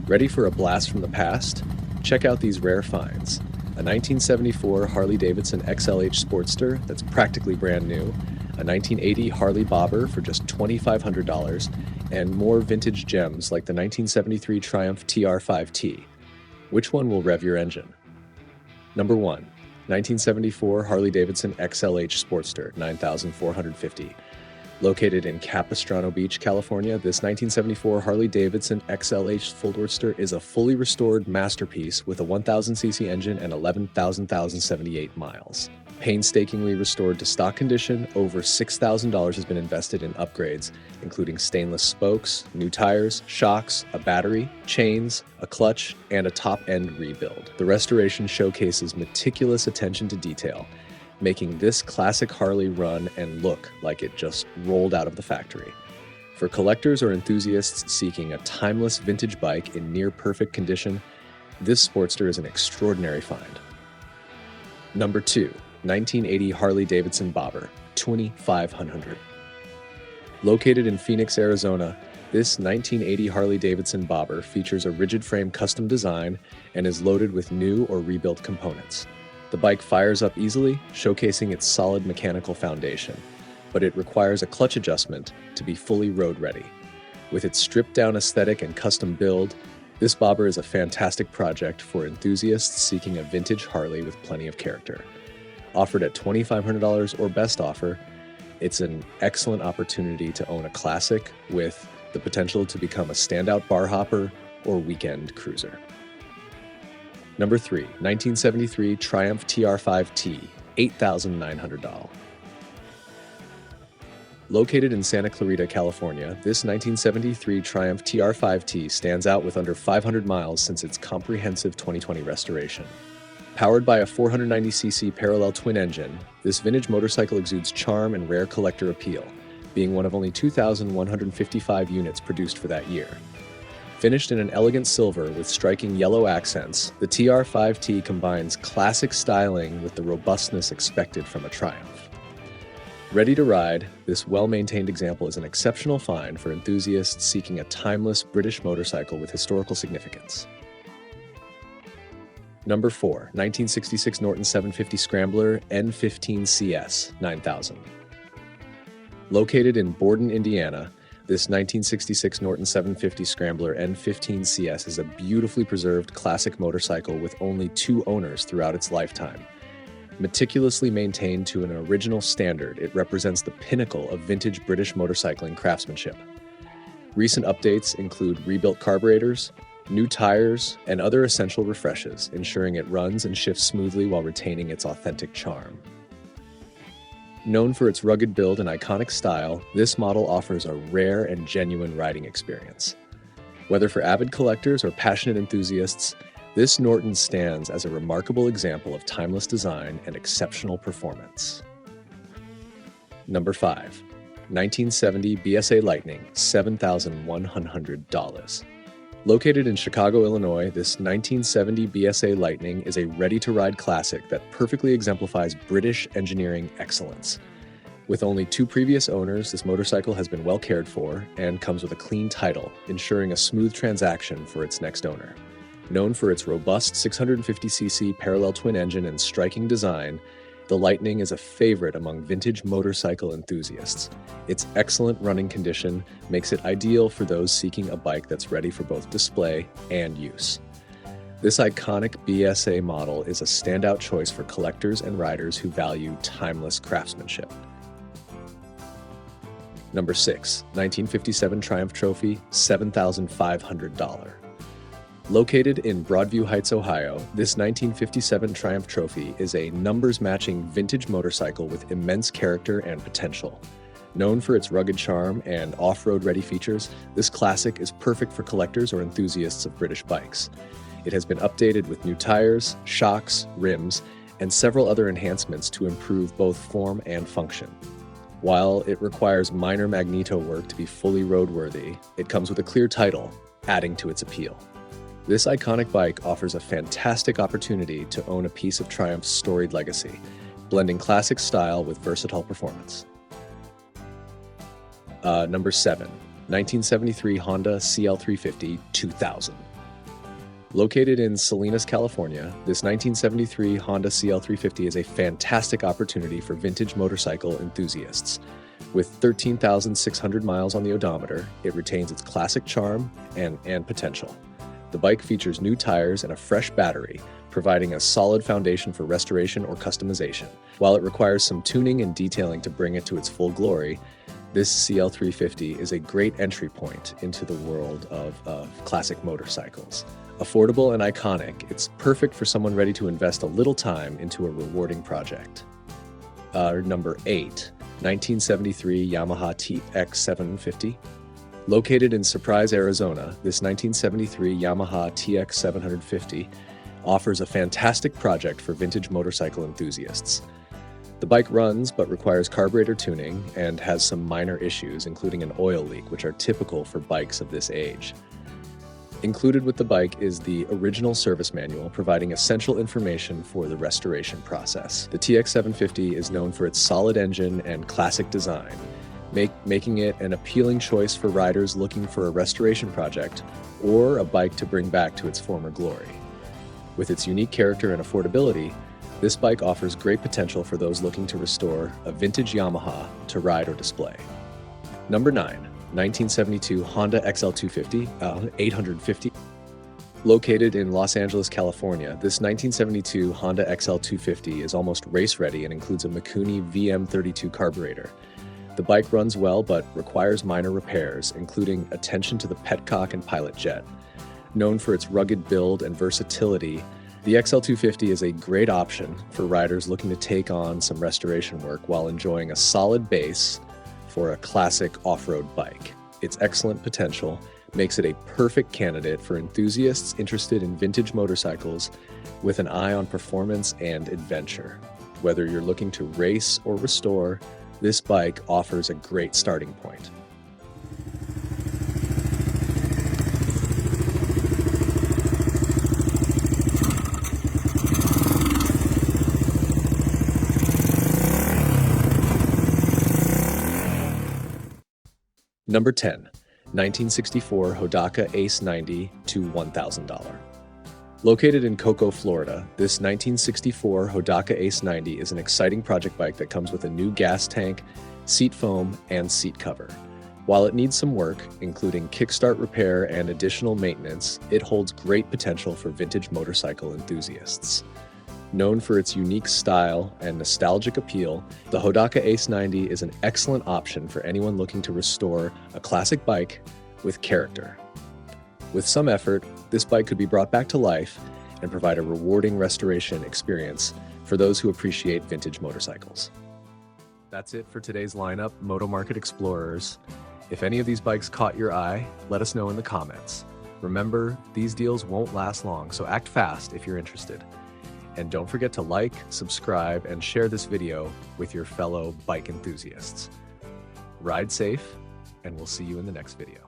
Ready for a blast from the past? Check out these rare finds. A 1974 Harley-Davidson XLH Sportster that's practically brand new, a 1980 Harley Bobber for just $2,500, and more vintage gems like the 1973 Triumph TR5T. Which one will rev your engine? Number 1. 1974 Harley-Davidson XLH Sportster 9450. Located in Capistrano Beach, California, this 1974 Harley-Davidson XLH Sportster is a fully restored masterpiece with a 1000cc engine and 11,078 miles. Painstakingly restored to stock condition, over $6,000 has been invested in upgrades, including stainless spokes, new tires, shocks, a battery, chains, a clutch, and a top-end rebuild. The restoration showcases meticulous attention to detail, making this classic Harley run and look like it just rolled out of the factory. For collectors or enthusiasts seeking a timeless vintage bike in near-perfect condition, this Sportster is an extraordinary find. Number 2. 1980 Harley-Davidson Bobber, $2,500. Located in Phoenix, Arizona, this 1980 Harley-Davidson Bobber features a rigid frame custom design and is loaded with new or rebuilt components. The bike fires up easily, showcasing its solid mechanical foundation, but it requires a clutch adjustment to be fully road-ready. With its stripped-down aesthetic and custom build, this Bobber is a fantastic project for enthusiasts seeking a vintage Harley with plenty of character. Offered at $2,500 or best offer, it's an excellent opportunity to own a classic with the potential to become a standout bar hopper or weekend cruiser. Number 3. 1973 Triumph TR5T, $8,900. Located in Santa Clarita, California, this 1973 Triumph TR5T stands out with under 500 miles since its comprehensive 2020 restoration. Powered by a 490cc parallel twin engine, this vintage motorcycle exudes charm and rare collector appeal, being one of only 2,155 units produced for that year. Finished in an elegant silver with striking yellow accents, the TR5T combines classic styling with the robustness expected from a Triumph. Ready to ride, this well-maintained example is an exceptional find for enthusiasts seeking a timeless British motorcycle with historical significance. Number 4. 1966 Norton 750 Scrambler N15CS 9000. Located in Borden, Indiana, this 1966 Norton 750 Scrambler N15CS is a beautifully preserved classic motorcycle with only 2 owners throughout its lifetime. Meticulously maintained to an original standard, it represents the pinnacle of vintage British motorcycling craftsmanship. Recent updates include rebuilt carburetors, new tires, and other essential refreshes, ensuring it runs and shifts smoothly while retaining its authentic charm. Known for its rugged build and iconic style, this model offers a rare and genuine riding experience. Whether for avid collectors or passionate enthusiasts, this Norton stands as a remarkable example of timeless design and exceptional performance. Number 5. 1970 BSA Lightning, $7,100. Located in Chicago, Illinois, this 1970 BSA Lightning is a ready-to-ride classic that perfectly exemplifies British engineering excellence. With only 2 previous owners, this motorcycle has been well cared for and comes with a clean title, ensuring a smooth transaction for its next owner. Known for its robust 650cc parallel twin engine and striking design, the Lightning is a favorite among vintage motorcycle enthusiasts. Its excellent running condition makes it ideal for those seeking a bike that's ready for both display and use. This iconic BSA model is a standout choice for collectors and riders who value timeless craftsmanship. Number 6. 1957 Triumph Trophy, $7,500. Located in Broadview Heights, Ohio, this 1957 Triumph Trophy is a numbers-matching vintage motorcycle with immense character and potential. Known for its rugged charm and off-road ready features, this classic is perfect for collectors or enthusiasts of British bikes. It has been updated with new tires, shocks, rims, and several other enhancements to improve both form and function. While it requires minor magneto work to be fully roadworthy, it comes with a clear title, adding to its appeal. This iconic bike offers a fantastic opportunity to own a piece of Triumph's storied legacy, blending classic style with versatile performance. Number 7. 1973 Honda CL350 2000. Located in Salinas, California, this 1973 Honda CL350 is a fantastic opportunity for vintage motorcycle enthusiasts. With 13,600 miles on the odometer, it retains its classic charm and potential. The bike features new tires and a fresh battery, providing a solid foundation for restoration or customization. While it requires some tuning and detailing to bring it to its full glory, this CL350 is a great entry point into the world of classic motorcycles. Affordable and iconic, it's perfect for someone ready to invest a little time into a rewarding project. Number 8, 1973 Yamaha TX750. Located in Surprise, Arizona, this 1973 Yamaha TX750 offers a fantastic project for vintage motorcycle enthusiasts. The bike runs but requires carburetor tuning and has some minor issues, including an oil leak, which are typical for bikes of this age. Included with the bike is the original service manual, providing essential information for the restoration process. The TX750 is known for its solid engine and classic design, making it an appealing choice for riders looking for a restoration project or a bike to bring back to its former glory. With its unique character and affordability, this bike offers great potential for those looking to restore a vintage Yamaha to ride or display. Number 9, 1972 Honda XL250 850. Located in Los Angeles, California, this 1972 Honda XL250 is almost race-ready and includes a Mikuni VM32 carburetor. The bike runs well but requires minor repairs, including attention to the petcock and pilot jet. Known for its rugged build and versatility, the XL250 is a great option for riders looking to take on some restoration work while enjoying a solid base for a classic off-road bike. Its excellent potential makes it a perfect candidate for enthusiasts interested in vintage motorcycles with an eye on performance and adventure. Whether you're looking to race or restore, this bike offers a great starting point. Number 10, 1964 Hodaka Ace 90 to $1,000. Located in Cocoa, Florida, this 1964 Hodaka Ace 90 is an exciting project bike that comes with a new gas tank, seat foam, and seat cover. While it needs some work, including kickstart repair and additional maintenance, it holds great potential for vintage motorcycle enthusiasts. Known for its unique style and nostalgic appeal, the Hodaka Ace 90 is an excellent option for anyone looking to restore a classic bike with character. With some effort, this bike could be brought back to life and provide a rewarding restoration experience for those who appreciate vintage motorcycles. That's it for today's lineup, Moto Market Explorers. If any of these bikes caught your eye, let us know in the comments. Remember, these deals won't last long, so act fast if you're interested. And don't forget to like, subscribe, and share this video with your fellow bike enthusiasts. Ride safe, and we'll see you in the next video.